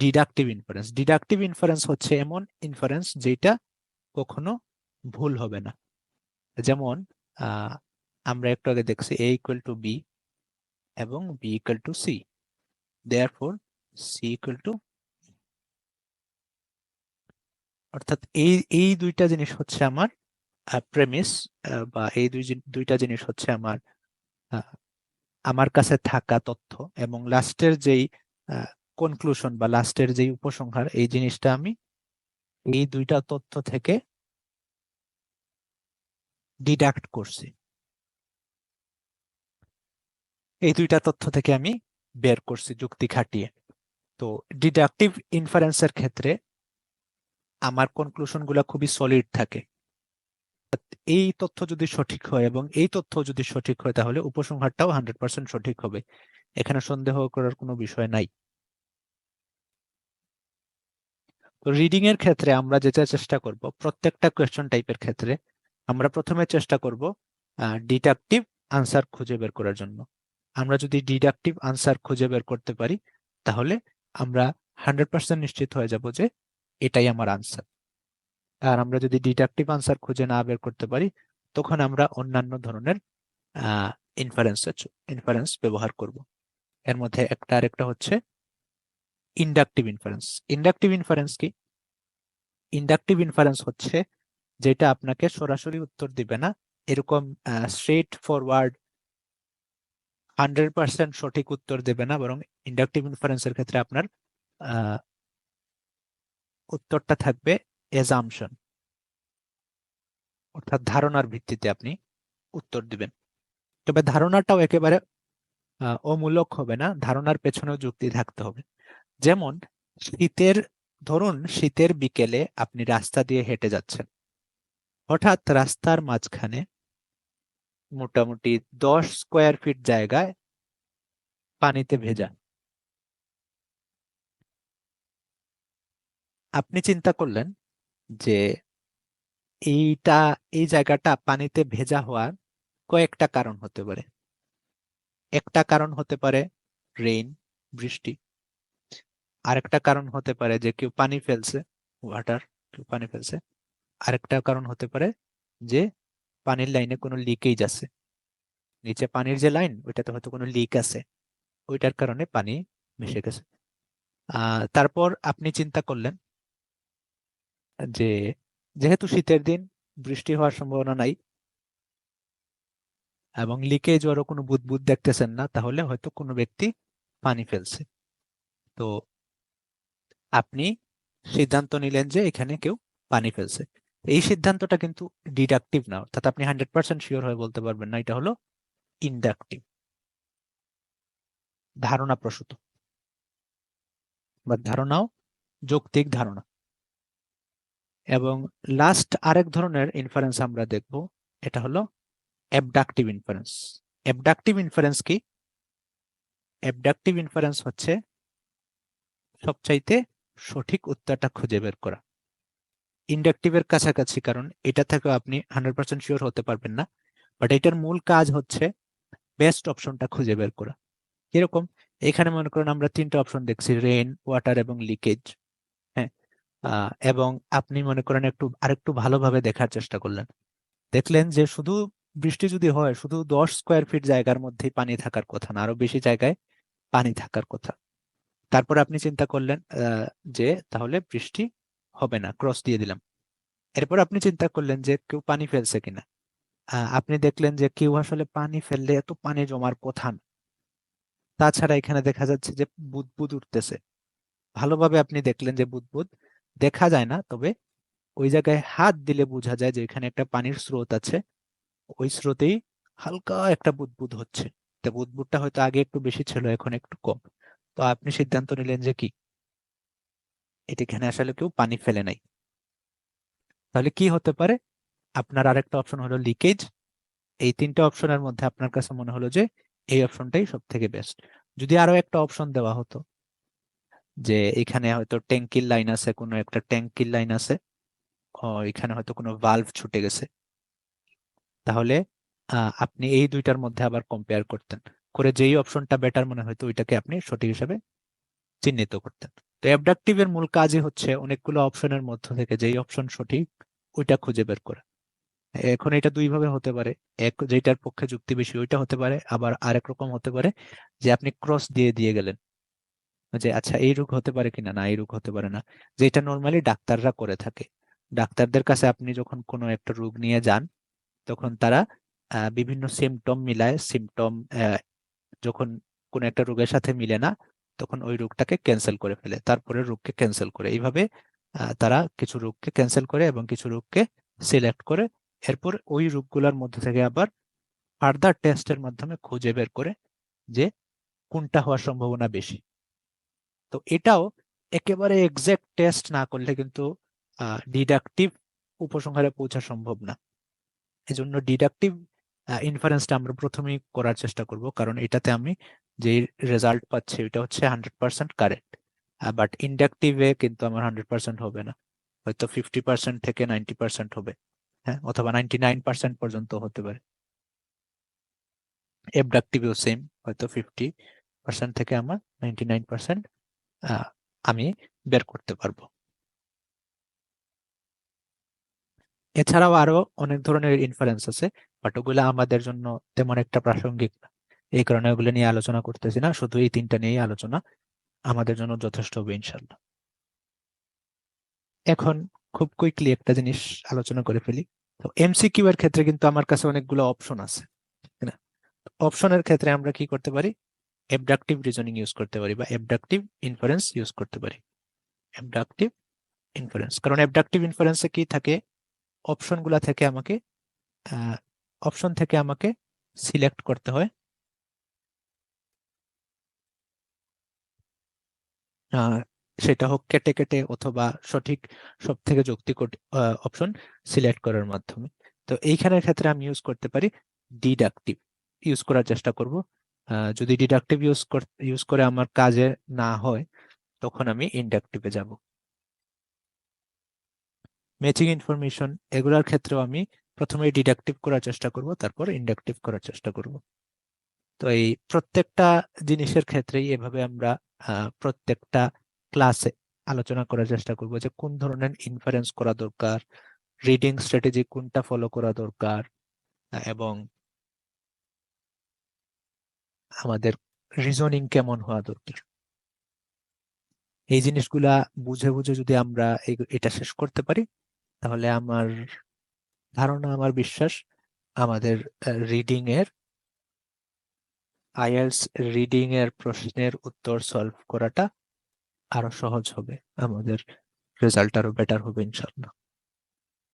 Deductive inference হচ্ছে এমন inference যেটা কখনো ভুল হবে না। যেমন আমরা একটু আগে দেখছি a ইকুয়াল টু বি এবং b equal to C, therefore c equal to, অর্থাৎ এই দুইটা জিনিস হচ্ছে আমার প্রেমিস, বা এই দুইটা জিনিস হচ্ছে আমার কাছে থাকা তথ্য, এবং লাস্টের যেই কনক্লুশন বা লাস্টের যেই উপসংহার, এই জিনিসটা আমি এই দুইটা তথ্য থেকে ডিডাক্ট করছি, এই দুইটা তথ্য থেকে আমি বের করছি যুক্তি খাটিয়ে। তো ডিডাকটিভ ইনফারেন্সের ক্ষেত্রে আমার কনক্লুশন গুলা খুবই সলিড থাকে। এই তথ্য যদি সঠিক হয় এবং এই তথ্য যদি সঠিক হয় তাহলে উপসংহারটাও 100% সঠিক হবে, এখানে সন্দেহ করার কোনো বিষয় নাই। তো রিডিং এর ক্ষেত্রে আমরা যেটা চেষ্টা করব, প্রত্যেকটা কোয়েশ্চন টাইপের ক্ষেত্রে আমরা প্রথমে চেষ্টা করব ডিডাকটিভ আনসার খুঁজে বের করার জন্য। আমরা যদি ডিডাকটিভ আনসার খুঁজে বের করতে পারি তাহলে আমরা 100% নিশ্চিত হয়ে যাব যে এটাই আমার আনসার। আর আমরা যদি ডিডাকটিভ আনসার খুঁজে না বের করতে পারি তখন আমরা অন্যান্য ধরনের ইনফারেন্স ব্যবহার করব। এর মধ্যে আরেকটা হচ্ছে ইন্ডাকটিভ ইনফারেন্স। ইন্ডাকটিভ ইনফারেন্স কি? ইন্ডাকটিভ ইনফারেন্স হচ্ছে যেটা আপনাকে সরাসরি উত্তর দিবে না, এরকম স্ট্রেট ফরওয়ার্ড 100% সঠিক উত্তর দেবে না, বরং ইন্ডাকটিভ ইনফারেন্সের ক্ষেত্রে আপনার উত্তরটা থাকবে এজাম্পশন, অর্থাৎ ধারণার ভিত্তিতে আপনি উত্তর দিবেন। তবে ধারণাটাও একেবারে অমূলক হবে না, ধারণার পেছনেও যুক্তি থাকতে হবে। যেমন ধরুন শীতের বিকেলে আপনি রাস্তা দিয়ে হেঁটে যাচ্ছেন, হঠাৎ রাস্তার মাঝখানে মোটামুটি 10 স্কোয়ার ফিট জায়গায় পানিতে ভেজা। আপনি চিন্তা করলেন যে এই জায়গাটা পানিতে ভেজা হওয়ার কয়েকটা কারণ হতে পারে। একটা কারণ হতে পারে রেইন, বৃষ্টি। আরেকটা কারণ হতে পারে যে কেউ পানি ফেলছে, কেউ পানি ফেলছে। আরেকটা কারণ হতে পারে যে পানির লাইনে কোনো লিকেজ আছে, নিচে পানির যে লাইন ওইটাতে হয়তো কোনো লিক আছে, ওইটার কারণে পানি মিশে গেছে। তারপর আপনি চিন্তা করলেন যে যেহেতু শীতের দিন, বৃষ্টি হওয়ার সম্ভাবনা নাই এবং লিকেজ ওরও কোনো বুদবুদ দেখতেছেন না, তাহলে হয়তো কোনো ব্যক্তি পানি ফেলছে। তো আপনি সিদ্ধান্ত নিলেন যে এখানে কেউ পানি ফেলছে। এই সিদ্ধান্তটা কিন্তু ডিডাকটিভ না, অর্থাৎ আপনি 100% শিওর হয়ে বলতে পারবেন না, এটা হলো ইনডাকটিভ, ধারণা প্রসূত, বা ধারণাও যৌক্তিক ধারণা। এবং লাস্ট আরেক ধরনের ইনফারেন্স আমরা দেখব, এটা হলো অ্যাবডাকটিভ ইনফারেন্স। অ্যাবডাকটিভ ইনফারেন্স কি? অ্যাবডাকটিভ ইনফারেন্স হচ্ছে সবচাইতে সঠিক উত্তরটা খুঁজে বের করা। ইন্ডাকটিভের কাছাকাছি, কারণ এটা থেকেও আপনি 100% শিওর হতে পারবেন না, বাট এটার মূল কাজ হচ্ছে বেস্ট অপশনটা খুঁজে বের করা। কিরকম? এখানে মনে করেন আমরা 3টা অপশন দেখছি, রেইন, ওয়াটার এবং লিকেজ। হ্যাঁ, এবং আপনি মনে করেন আরেকটু ভালোভাবে দেখার চেষ্টা করলেন, দেখলেন যে শুধু বৃষ্টি যদি হয় শুধু 10 স্কোয়ার ফিট জায়গার মধ্যেই পানি থাকার কথা না, আরো বেশি জায়গায় পানি থাকার কথা। তারপর আপনি চিন্তা করলেন যে তাহলে বৃষ্টি হবে না, ক্রস দিয়ে দিলাম। এরপর আপনি চিন্তা করলেন যে কেউ পানি ফেলছে কিনা। আপনি দেখলেন যে কেউ আসলে পানি ফেললে এত পানি জমার কথা না। তাছাড়া এখানে দেখা যাচ্ছে যে বুদবুদ উঠতেছে। ভালোভাবে আপনি দেখলেন যে বুদবুদ দেখা যায় না, তবে ওই জায়গায় হাত দিলে বোঝা যায় যে এখানে একটা পানির স্রোত আছে, ওই স্রোতেই হালকা একটা বুদবুদ হচ্ছে। তা বুদবুদটা হয়তো আগে একটু বেশি ছিল, এখন একটু কম। তো আপনি সিদ্ধান্ত নিলেন যে কি এখানে আসলে কেউ পানি ফেলে নাই। তাহলে কি হতে পারে? আপনার আরেকটা অপশন হলো লিকেজ। এই 3টে অপশনের মধ্যে আপনার কাছে মনে হলো যে এই অপশনটাই সব থেকে বেস্ট। যদি আরো একটা অপশন দেওয়া হতো যে এখানে হয়তো ট্যাঙ্কির লাইন আছে, কোনো একটা ট্যাঙ্কির লাইন আছে, এখানে হয়তো কোনো ভালভ ছুটে গেছে, তাহলে আপনি এই দুইটার মধ্যে আবার কম্পেয়ার করতেন, করে যেই অপশনটা বেটার মনে হয়তো ওইটাকে আপনি সঠিক হিসাবে চিহ্নিত করতেন। তো অ্যাবডাকটিভের মূল কাজই হচ্ছে অনেকগুলো অপশনের মধ্য থেকে যেই অপশন সঠিক ওইটা খুঁজে বের করা। এখন এটা দুই ভাবে হতে পারে, এক যেটার পক্ষে যুক্তি বেশি ওইটা হতে পারে, আবার আরেক রকম হতে পারে যে আপনি ক্রস দিয়ে দিয়ে গেলেন যে আচ্ছা এই রোগ হতে পারে কিনা, না এই রোগ হতে পারে না, যেটা নর্মালি ডাক্তাররা করে থাকে। ডাক্তারদের কাছে আপনি যখন কোনো একটা রোগ নিয়ে যান তখন তারা বিভিন্ন সিমটম মিলায়, সিমটম যখন কোনো একটা রোগের সাথে মিলে না তখন ওই রোগটাকে ক্যান্সেল করে ফেলে, তারপরে রোগকে ক্যান্সেল করে, এইভাবে তারা কিছু রোগকে ক্যান্সেল করে এবং কিছু রোগকে সিলেক্ট করে, এরপর ওই রোগগুলোর মধ্যে থেকে আবার ফার্দার টেস্টের মাধ্যমে খুঁজে বের করে যে কোনটা হওয়ার সম্ভাবনা বেশি। তো এটাও একেবারে এক্সাক্ট টেস্ট না করলে কিন্তু ডিডাকটিভ উপসংহারে পৌঁছা সম্ভব না। এজন্য ডিডাকটিভ ইনফারেন্সটা আমরা প্রথমেই করার চেষ্টা করব, কারণ এটাতে আমি যে রেজাল্ট পাচ্ছি ওইটা হচ্ছে 100% কারেক্ট। বাট ইন্ডাকটিভে কিন্তু আমার 100% হবে না, হয়তো 50% থেকে 90% হবে, হ্যাঁ, অথবা 99% পর্যন্ত হতে পারে। অ্যাবডাকটিভেও সেম, হয়তো 50% থেকে আমার 99% আমি বের করতে পারবো। এছাড়াও আরো অনেক ধরনের ইনফারেন্স আছে, বাট ওগুলো আমাদের জন্য তেমন একটা প্রাসঙ্গিক না, এই কারণে ওগুলো নিয়ে আলোচনা করতেছি না, শুধু এই তিনটা নিয়েই আলোচনা আমাদের জন্য যথেষ্ট হবে ইনশাল্লাহ। এখন খুব কুইকলি একটা জিনিস আলোচনা করে ফেলি। তো এমসিকিউ এর ক্ষেত্রে কিন্তু আমার কাছে অনেকগুলো অপশন আছে, তাই না? অপশনের ক্ষেত্রে আমরা কি করতে পারি, অ্যাবডাকটিভ রিজনিং ইউজ করতে পারি বা অ্যাবডাকটিভ ইনফারেন্স ইউজ করতে পারি। অ্যাবডাকটিভ ইনফারেন্স, কারণ অ্যাবডাকটিভ ইনফারেন্সে কি থাকে, অপশনগুলা থেকে আমাকে অপশন থেকে আমাকে সিলেক্ট করতে হয় আহ, সেটা হোক কেটে কেটে অথবা সঠিক সব থেকে যৌক্তিক অপশন সিলেক্ট করার মাধ্যমে। তো এইখানের ক্ষেত্রে আমি ইউজ করতে পারি ডিডাকটিভ, ইউজ করার চেষ্টা করব। যদি ডিডাকটিভ ইউজ করে আমার কাজে না হয় তখন আমি ইন্ডাকটিভে যাব। ম্যাচিং ইনফরমেশন এগুলোর ক্ষেত্রেও আমি প্রথমে ডিডাকটিভ করার চেষ্টা করব, তারপর ইন্ডাকটিভ করার চেষ্টা করব। তো এই প্রত্যেকটা জিনিসের ক্ষেত্রেই এভাবে আমরা প্রত্যেকটা ক্লাসে আলোচনা করার চেষ্টা করব যে কোন ধরনের ইনফারেন্স করা দরকার, রিডিং স্ট্র্যাটেজি কোনটা ফলো করা দরকার, এবং আমাদের রিজনিং কেমন হওয়া দরকার। এই জিনিসগুলা বুঝে বুঝে যদি আমরা এটা শেষ করতে পারি তাহলে আমার ধারণা, আমার বিশ্বাস, আমাদের রিডিং এর আইএলটিএস রিডিং এর প্রশ্নের উত্তর সলভ করাটা আরো সহজ হবে, আমাদের রেজাল্ট আরো বেটার হবে ইনশাল্লাহ।